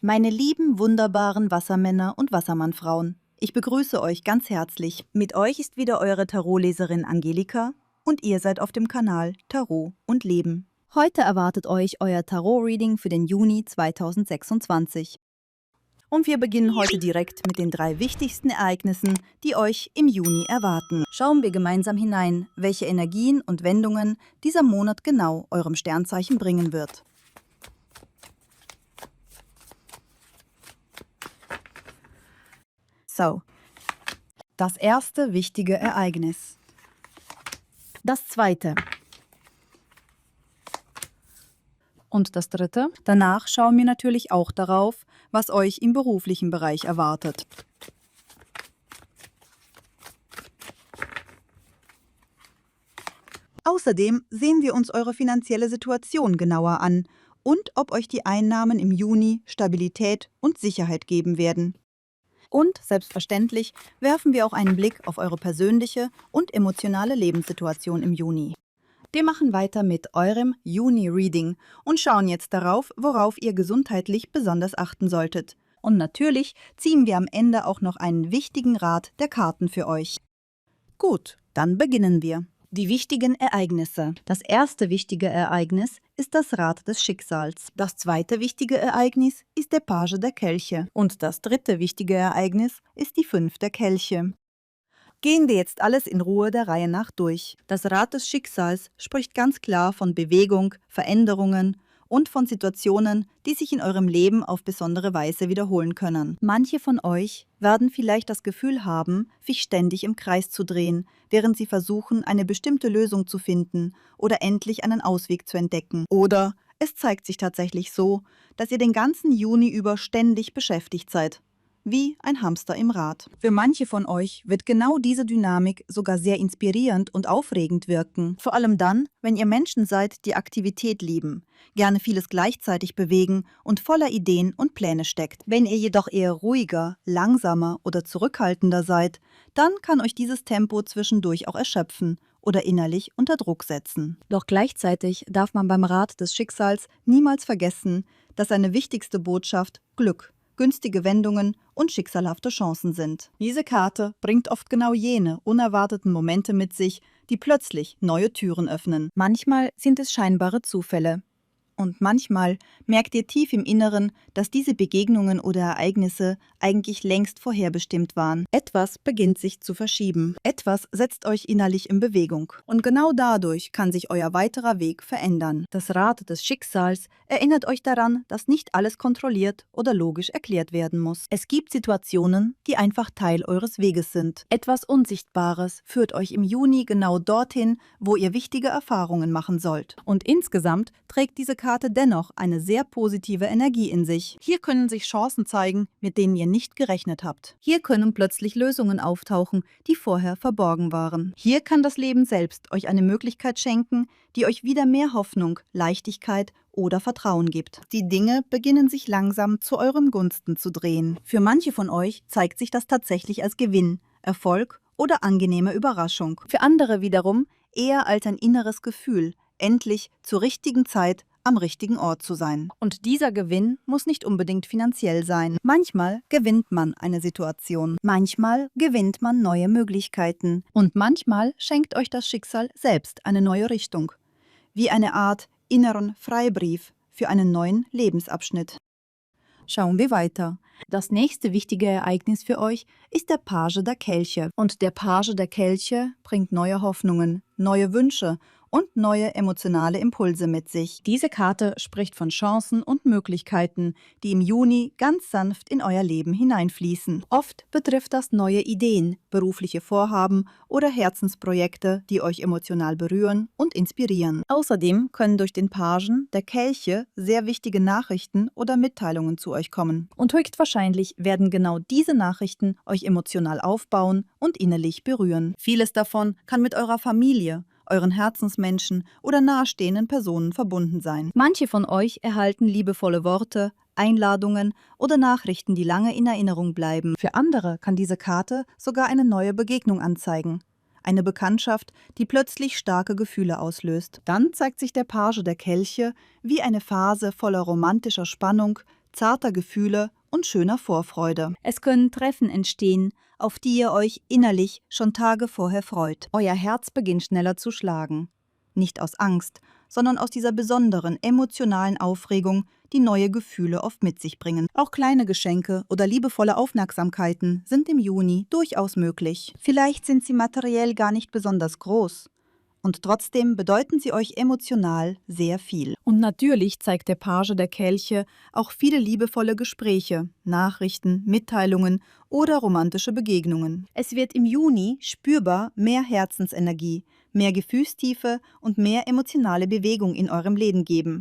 Meine lieben, wunderbaren Wassermänner und Wassermannfrauen, ich begrüße euch ganz herzlich. Mit euch ist wieder eure Tarotleserin Angelika und ihr seid auf dem Kanal Tarot und Leben. Heute erwartet euch euer Tarot-Reading für den Juni 2026. Und wir beginnen heute direkt mit den 3 wichtigsten Ereignissen, die euch im Juni erwarten. Schauen wir gemeinsam hinein, welche Energien und Wendungen dieser Monat genau eurem Sternzeichen bringen wird. So, das erste wichtige Ereignis. Das zweite. Und das dritte. Danach schauen wir natürlich auch darauf, was euch im beruflichen Bereich erwartet. Außerdem sehen wir uns eure finanzielle Situation genauer an und ob euch die Einnahmen im Juni Stabilität und Sicherheit geben werden. Und selbstverständlich werfen wir auch einen Blick auf eure persönliche und emotionale Lebenssituation im Juni. Wir machen weiter mit eurem Juni-Reading und schauen jetzt darauf, worauf ihr gesundheitlich besonders achten solltet. Und natürlich ziehen wir am Ende auch noch einen wichtigen Rat der Karten für euch. Gut, dann beginnen wir. Die wichtigen Ereignisse. Das erste wichtige Ereignis ist das Rad des Schicksals. Das zweite wichtige Ereignis ist der Page der Kelche. Und das dritte wichtige Ereignis ist die 5 der Kelche. Gehen wir jetzt alles in Ruhe der Reihe nach durch. Das Rad des Schicksals spricht ganz klar von Bewegung, Veränderungen und von Situationen, die sich in eurem Leben auf besondere Weise wiederholen können. Manche von euch werden vielleicht das Gefühl haben, sich ständig im Kreis zu drehen, während sie versuchen, eine bestimmte Lösung zu finden oder endlich einen Ausweg zu entdecken. Oder es zeigt sich tatsächlich so, dass ihr den ganzen Juni über ständig beschäftigt seid. Wie ein Hamster im Rad. Für manche von euch wird genau diese Dynamik sogar sehr inspirierend und aufregend wirken. Vor allem dann, wenn ihr Menschen seid, die Aktivität lieben, gerne vieles gleichzeitig bewegen und voller Ideen und Pläne steckt. Wenn ihr jedoch eher ruhiger, langsamer oder zurückhaltender seid, dann kann euch dieses Tempo zwischendurch auch erschöpfen oder innerlich unter Druck setzen. Doch gleichzeitig darf man beim Rad des Schicksals niemals vergessen, dass seine wichtigste Botschaft Glück, günstige Wendungen und schicksalhafte Chancen sind. Diese Karte bringt oft genau jene unerwarteten Momente mit sich, die plötzlich neue Türen öffnen. Manchmal sind es scheinbare Zufälle. Und manchmal merkt ihr tief im Inneren, dass diese Begegnungen oder Ereignisse eigentlich längst vorherbestimmt waren. Etwas beginnt sich zu verschieben. Etwas setzt euch innerlich in Bewegung. Und genau dadurch kann sich euer weiterer Weg verändern. Das Rad des Schicksals erinnert euch daran, dass nicht alles kontrolliert oder logisch erklärt werden muss. Es gibt Situationen, die einfach Teil eures Weges sind. Etwas Unsichtbares führt euch im Juni genau dorthin, wo ihr wichtige Erfahrungen machen sollt. Und insgesamt trägt diese Karte dennoch eine sehr positive Energie in sich. Hier können sich Chancen zeigen, mit denen ihr nicht gerechnet habt. Hier können plötzlich Lösungen auftauchen, die vorher verborgen waren. Hier kann das Leben selbst euch eine Möglichkeit schenken, die euch wieder mehr Hoffnung, Leichtigkeit oder Vertrauen gibt. Die Dinge beginnen sich langsam zu eurem Gunsten zu drehen. Für manche von euch zeigt sich das tatsächlich als Gewinn, Erfolg oder angenehme Überraschung. Für andere wiederum eher als ein inneres Gefühl, endlich zur richtigen Zeit am richtigen Ort zu sein. Und dieser Gewinn muss nicht unbedingt finanziell sein. Manchmal gewinnt man eine Situation. Manchmal gewinnt man neue Möglichkeiten. Und manchmal schenkt euch das Schicksal selbst eine neue Richtung. Wie eine Art inneren Freibrief für einen neuen Lebensabschnitt. Schauen wir weiter. Das nächste wichtige Ereignis für euch ist der Page der Kelche. Und der Page der Kelche bringt neue Hoffnungen, neue Wünsche und neue emotionale Impulse mit sich. Diese Karte spricht von Chancen und Möglichkeiten, die im Juni ganz sanft in euer Leben hineinfließen. Oft betrifft das neue Ideen, berufliche Vorhaben oder Herzensprojekte, die euch emotional berühren und inspirieren. Außerdem können durch den Pagen der Kelche sehr wichtige Nachrichten oder Mitteilungen zu euch kommen. Und höchstwahrscheinlich werden genau diese Nachrichten euch emotional aufbauen und innerlich berühren. Vieles davon kann mit eurer Familie, euren Herzensmenschen oder nahestehenden Personen verbunden sein. Manche von euch erhalten liebevolle Worte, Einladungen oder Nachrichten, die lange in Erinnerung bleiben. Für andere kann diese Karte sogar eine neue Begegnung anzeigen. Eine Bekanntschaft, die plötzlich starke Gefühle auslöst. Dann zeigt sich der Page der Kelche wie eine Phase voller romantischer Spannung, zarter Gefühle und schöner Vorfreude. Es können Treffen entstehen, auf die ihr euch innerlich schon Tage vorher freut. Euer Herz beginnt schneller zu schlagen. Nicht aus Angst, sondern aus dieser besonderen emotionalen Aufregung, die neue Gefühle oft mit sich bringen. Auch kleine Geschenke oder liebevolle Aufmerksamkeiten sind im Juni durchaus möglich. Vielleicht sind sie materiell gar nicht besonders groß. Und trotzdem bedeuten sie euch emotional sehr viel. Und natürlich zeigt der Page der Kelche auch viele liebevolle Gespräche, Nachrichten, Mitteilungen oder romantische Begegnungen. Es wird im Juni spürbar mehr Herzensenergie, mehr Gefühlstiefe und mehr emotionale Bewegung in eurem Leben geben.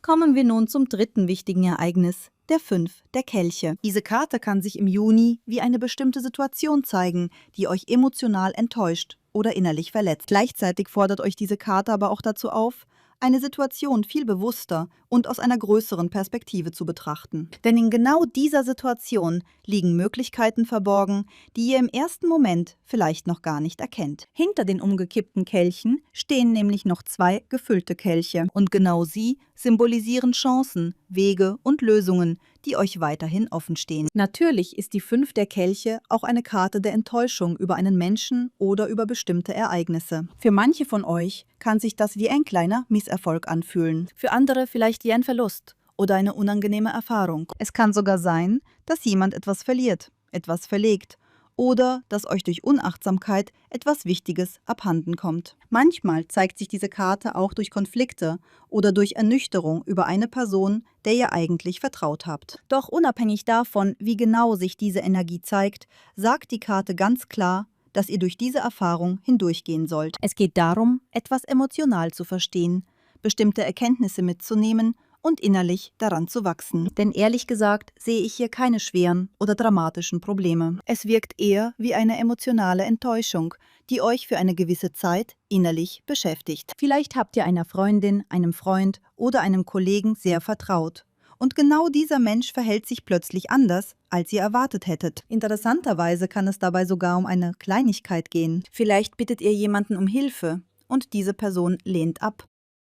Kommen wir nun zum dritten wichtigen Ereignis, der 5 der Kelche. Diese Karte kann sich im Juni wie eine bestimmte Situation zeigen, die euch emotional enttäuscht oder innerlich verletzt. Gleichzeitig fordert euch diese Karte aber auch dazu auf, eine Situation viel bewusster und aus einer größeren Perspektive zu betrachten. Denn in genau dieser Situation liegen Möglichkeiten verborgen, die ihr im ersten Moment vielleicht noch gar nicht erkennt. Hinter den umgekippten Kelchen stehen nämlich noch 2 gefüllte Kelche. Und genau sie symbolisieren Chancen, Wege und Lösungen, die euch weiterhin offen stehen. Natürlich ist die 5 der Kelche auch eine Karte der Enttäuschung über einen Menschen oder über bestimmte Ereignisse. Für manche von euch kann sich das wie ein kleiner Misserfolg anfühlen. Für andere vielleicht wie ein Verlust oder eine unangenehme Erfahrung. Es kann sogar sein, dass jemand etwas verliert, etwas verlegt oder dass euch durch Unachtsamkeit etwas Wichtiges abhanden kommt. Manchmal zeigt sich diese Karte auch durch Konflikte oder durch Ernüchterung über eine Person, der ihr eigentlich vertraut habt. Doch unabhängig davon, wie genau sich diese Energie zeigt, sagt die Karte ganz klar, dass ihr durch diese Erfahrung hindurchgehen sollt. Es geht darum, etwas emotional zu verstehen, bestimmte Erkenntnisse mitzunehmen und innerlich daran zu wachsen. Denn ehrlich gesagt sehe ich hier keine schweren oder dramatischen Probleme. Es wirkt eher wie eine emotionale Enttäuschung, die euch für eine gewisse Zeit innerlich beschäftigt. Vielleicht habt ihr einer Freundin, einem Freund oder einem Kollegen sehr vertraut. Und genau dieser Mensch verhält sich plötzlich anders, als ihr erwartet hättet. Interessanterweise kann es dabei sogar um eine Kleinigkeit gehen. Vielleicht bittet ihr jemanden um Hilfe und diese Person lehnt ab.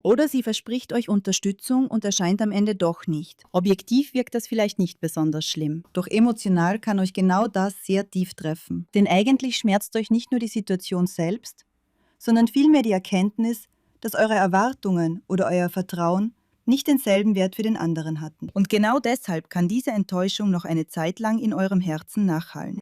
Oder sie verspricht euch Unterstützung und erscheint am Ende doch nicht. Objektiv wirkt das vielleicht nicht besonders schlimm. Doch emotional kann euch genau das sehr tief treffen. Denn eigentlich schmerzt euch nicht nur die Situation selbst, sondern vielmehr die Erkenntnis, dass eure Erwartungen oder euer Vertrauen nicht denselben Wert für den anderen hatten. Und genau deshalb kann diese Enttäuschung noch eine Zeit lang in eurem Herzen nachhallen.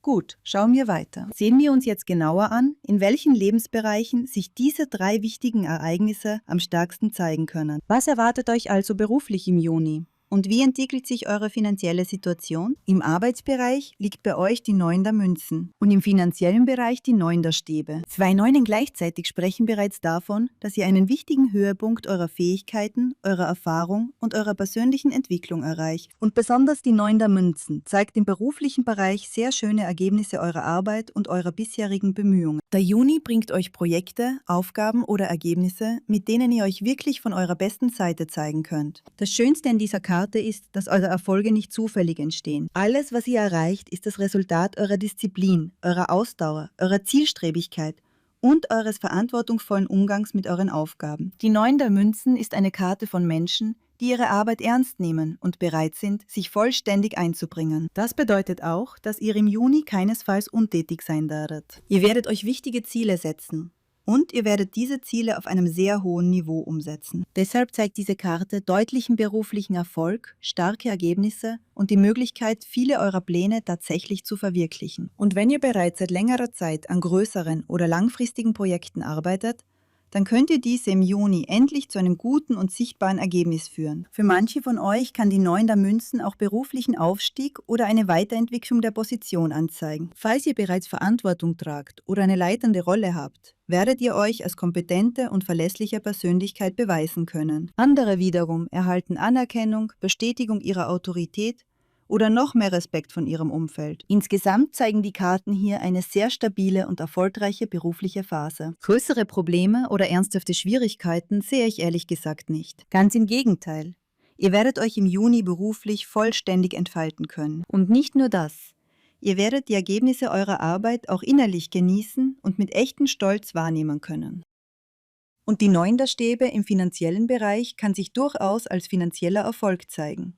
Gut, schauen wir weiter. Sehen wir uns jetzt genauer an, in welchen Lebensbereichen sich diese 3 wichtigen Ereignisse am stärksten zeigen können. Was erwartet euch also beruflich im Juni? Und wie entwickelt sich eure finanzielle Situation? Im Arbeitsbereich liegt bei euch die 9 der Münzen und im finanziellen Bereich die 9 der Stäbe. 2 Neunen gleichzeitig sprechen bereits davon, dass ihr einen wichtigen Höhepunkt eurer Fähigkeiten, eurer Erfahrung und eurer persönlichen Entwicklung erreicht. Und besonders die 9 der Münzen zeigt im beruflichen Bereich sehr schöne Ergebnisse eurer Arbeit und eurer bisherigen Bemühungen. Der Juni bringt euch Projekte, Aufgaben oder Ergebnisse, mit denen ihr euch wirklich von eurer besten Seite zeigen könnt. Das Schönste in dieser Karte ist, dass eure Erfolge nicht zufällig entstehen. Alles, was ihr erreicht, ist das Resultat eurer Disziplin, eurer Ausdauer, eurer Zielstrebigkeit und eures verantwortungsvollen Umgangs mit euren Aufgaben. Die 9 der Münzen ist eine Karte von Menschen, die ihre Arbeit ernst nehmen und bereit sind, sich vollständig einzubringen. Das bedeutet auch, dass ihr im Juni keinesfalls untätig sein werdet. Ihr werdet euch wichtige Ziele setzen. Und ihr werdet diese Ziele auf einem sehr hohen Niveau umsetzen. Deshalb zeigt diese Karte deutlichen beruflichen Erfolg, starke Ergebnisse und die Möglichkeit, viele eurer Pläne tatsächlich zu verwirklichen. Und wenn ihr bereits seit längerer Zeit an größeren oder langfristigen Projekten arbeitet, dann könnt ihr diese im Juni endlich zu einem guten und sichtbaren Ergebnis führen. Für manche von euch kann die 9 der Münzen auch beruflichen Aufstieg oder eine Weiterentwicklung der Position anzeigen. Falls ihr bereits Verantwortung tragt oder eine leitende Rolle habt, werdet ihr euch als kompetente und verlässliche Persönlichkeit beweisen können. Andere wiederum erhalten Anerkennung, Bestätigung ihrer Autorität oder noch mehr Respekt von ihrem Umfeld. Insgesamt zeigen die Karten hier eine sehr stabile und erfolgreiche berufliche Phase. Größere Probleme oder ernsthafte Schwierigkeiten sehe ich ehrlich gesagt nicht. Ganz im Gegenteil. Ihr werdet euch im Juni beruflich vollständig entfalten können. Und nicht nur das. Ihr werdet die Ergebnisse eurer Arbeit auch innerlich genießen und mit echtem Stolz wahrnehmen können. Und die 9 der Stäbe im finanziellen Bereich kann sich durchaus als finanzieller Erfolg zeigen.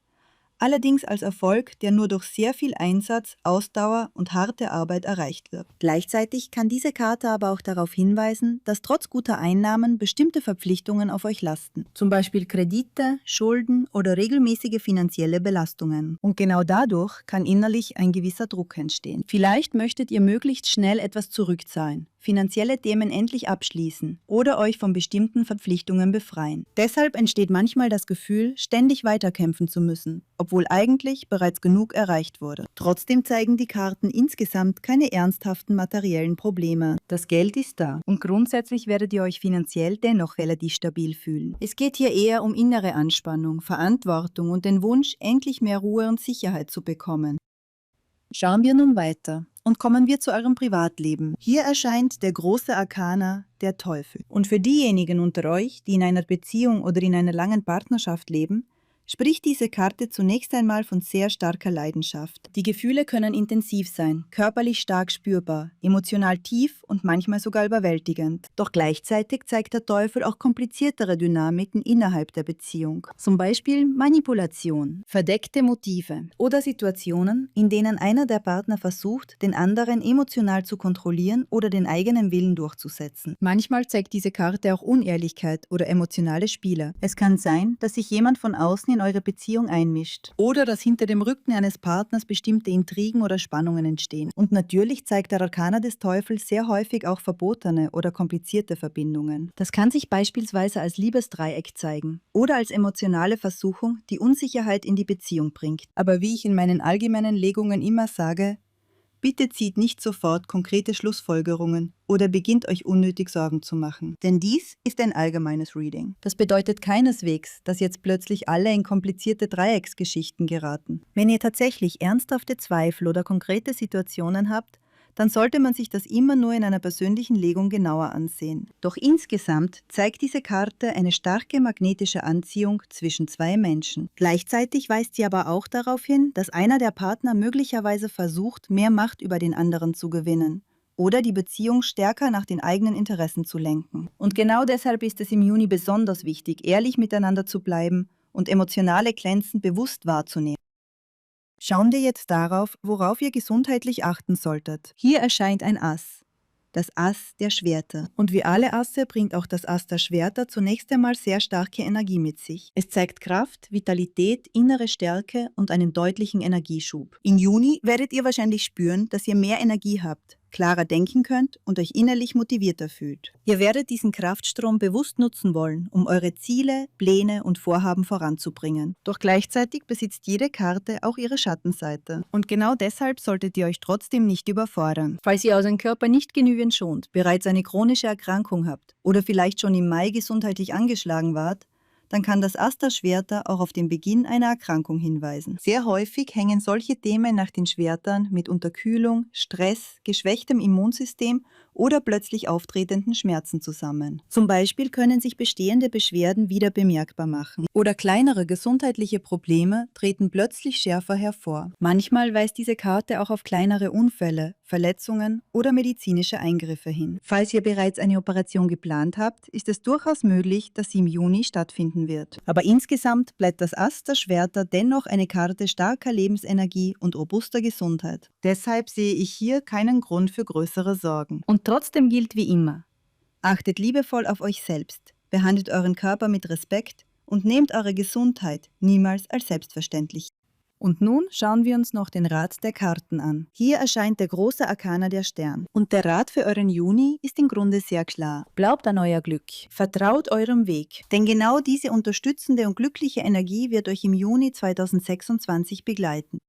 allerdings als Erfolg, der nur durch sehr viel Einsatz, Ausdauer und harte Arbeit erreicht wird. Gleichzeitig kann diese Karte aber auch darauf hinweisen, dass trotz guter Einnahmen bestimmte Verpflichtungen auf euch lasten. Zum Beispiel Kredite, Schulden oder regelmäßige finanzielle Belastungen. Und genau dadurch kann innerlich ein gewisser Druck entstehen. Vielleicht möchtet ihr möglichst schnell etwas zurückzahlen, finanzielle Themen endlich abschließen oder euch von bestimmten Verpflichtungen befreien. Deshalb entsteht manchmal das Gefühl, ständig weiterkämpfen zu müssen, obwohl eigentlich bereits genug erreicht wurde. Trotzdem zeigen die Karten insgesamt keine ernsthaften materiellen Probleme. Das Geld ist da und grundsätzlich werdet ihr euch finanziell dennoch relativ stabil fühlen. Es geht hier eher um innere Anspannung, Verantwortung und den Wunsch, endlich mehr Ruhe und Sicherheit zu bekommen. Schauen wir nun weiter und kommen wir zu eurem Privatleben. Hier erscheint der große Arkana, der Teufel. Und für diejenigen unter euch, die in einer Beziehung oder in einer langen Partnerschaft leben, spricht diese Karte zunächst einmal von sehr starker Leidenschaft. Die Gefühle können intensiv sein, körperlich stark spürbar, emotional tief und manchmal sogar überwältigend. Doch gleichzeitig zeigt der Teufel auch kompliziertere Dynamiken innerhalb der Beziehung. Zum Beispiel Manipulation, verdeckte Motive oder Situationen, in denen einer der Partner versucht, den anderen emotional zu kontrollieren oder den eigenen Willen durchzusetzen. Manchmal zeigt diese Karte auch Unehrlichkeit oder emotionale Spiele. Es kann sein, dass sich jemand von außen in eure Beziehung einmischt oder dass hinter dem Rücken eines Partners bestimmte Intrigen oder Spannungen entstehen. Und natürlich zeigt der Arkana des Teufels sehr häufig auch verbotene oder komplizierte Verbindungen. Das kann sich beispielsweise als Liebesdreieck zeigen oder als emotionale Versuchung, die Unsicherheit in die Beziehung bringt. Aber wie ich in meinen allgemeinen Legungen immer sage, bitte zieht nicht sofort konkrete Schlussfolgerungen oder beginnt euch unnötig Sorgen zu machen. Denn dies ist ein allgemeines Reading. Das bedeutet keineswegs, dass jetzt plötzlich alle in komplizierte Dreiecksgeschichten geraten. Wenn ihr tatsächlich ernsthafte Zweifel oder konkrete Situationen habt, dann sollte man sich das immer nur in einer persönlichen Legung genauer ansehen. Doch insgesamt zeigt diese Karte eine starke magnetische Anziehung zwischen zwei Menschen. Gleichzeitig weist sie aber auch darauf hin, dass einer der Partner möglicherweise versucht, mehr Macht über den anderen zu gewinnen oder die Beziehung stärker nach den eigenen Interessen zu lenken. Und genau deshalb ist es im Juni besonders wichtig, ehrlich miteinander zu bleiben und emotionale Grenzen bewusst wahrzunehmen. Schauen wir jetzt darauf, worauf ihr gesundheitlich achten solltet. Hier erscheint ein Ass, das Ass der Schwerter. Und wie alle Asse bringt auch das Ass der Schwerter zunächst einmal sehr starke Energie mit sich. Es zeigt Kraft, Vitalität, innere Stärke und einen deutlichen Energieschub. Im Juni werdet ihr wahrscheinlich spüren, dass ihr mehr Energie habt, klarer denken könnt und euch innerlich motivierter fühlt. Ihr werdet diesen Kraftstrom bewusst nutzen wollen, um eure Ziele, Pläne und Vorhaben voranzubringen. Doch gleichzeitig besitzt jede Karte auch ihre Schattenseite. Und genau deshalb solltet ihr euch trotzdem nicht überfordern. Falls ihr euren Körper nicht genügend schont, bereits eine chronische Erkrankung habt oder vielleicht schon im Mai gesundheitlich angeschlagen wart, dann kann das Ass der Schwerter auch auf den Beginn einer Erkrankung hinweisen. Sehr häufig hängen solche Themen nach den Schwertern mit Unterkühlung, Stress, geschwächtem Immunsystem oder plötzlich auftretenden Schmerzen zusammen. Zum Beispiel können sich bestehende Beschwerden wieder bemerkbar machen oder kleinere gesundheitliche Probleme treten plötzlich schärfer hervor. Manchmal weist diese Karte auch auf kleinere Unfälle, Verletzungen oder medizinische Eingriffe hin. Falls ihr bereits eine Operation geplant habt, ist es durchaus möglich, dass sie im Juni stattfinden wird. Aber insgesamt bleibt das Ass der Schwerter dennoch eine Karte starker Lebensenergie und robuster Gesundheit. Deshalb sehe ich hier keinen Grund für größere Sorgen. Und trotzdem gilt wie immer: Achtet liebevoll auf euch selbst, behandelt euren Körper mit Respekt und nehmt eure Gesundheit niemals als selbstverständlich. Und nun schauen wir uns noch den Rat der Karten an. Hier erscheint der große Arkana der Stern. Und der Rat für euren Juni ist im Grunde sehr klar. Glaubt an euer Glück. Vertraut eurem Weg. Denn genau diese unterstützende und glückliche Energie wird euch im Juni 2026 begleiten.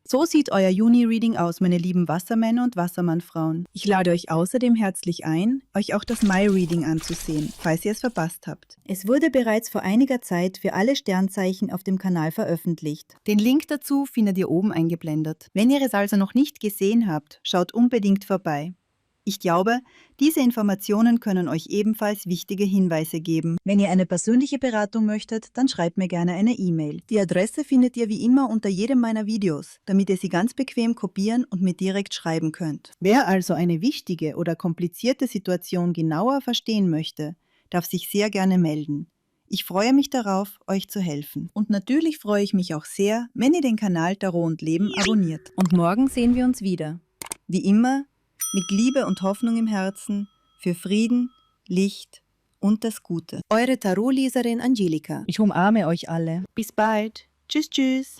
So sieht euer Juni-Reading aus, meine lieben Wassermänner und Wassermannfrauen. Ich lade euch außerdem herzlich ein, euch auch das Mai-Reading anzusehen, falls ihr es verpasst habt. Es wurde bereits vor einiger Zeit für alle Sternzeichen auf dem Kanal veröffentlicht. Den Link dazu findet ihr oben eingeblendet. Wenn ihr es also noch nicht gesehen habt, schaut unbedingt vorbei. Ich glaube, diese Informationen können euch ebenfalls wichtige Hinweise geben. Wenn ihr eine persönliche Beratung möchtet, dann schreibt mir gerne eine E-Mail. Die Adresse findet ihr wie immer unter jedem meiner Videos, damit ihr sie ganz bequem kopieren und mir direkt schreiben könnt. Wer also eine wichtige oder komplizierte Situation genauer verstehen möchte, darf sich sehr gerne melden. Ich freue mich darauf, euch zu helfen. Und natürlich freue ich mich auch sehr, wenn ihr den Kanal Tarot und Leben abonniert. Und morgen sehen wir uns wieder. Wie immer, mit Liebe und Hoffnung im Herzen, für Frieden, Licht und das Gute. Eure Tarotleserin Angelika. Ich umarme euch alle. Bis bald. Tschüss, tschüss.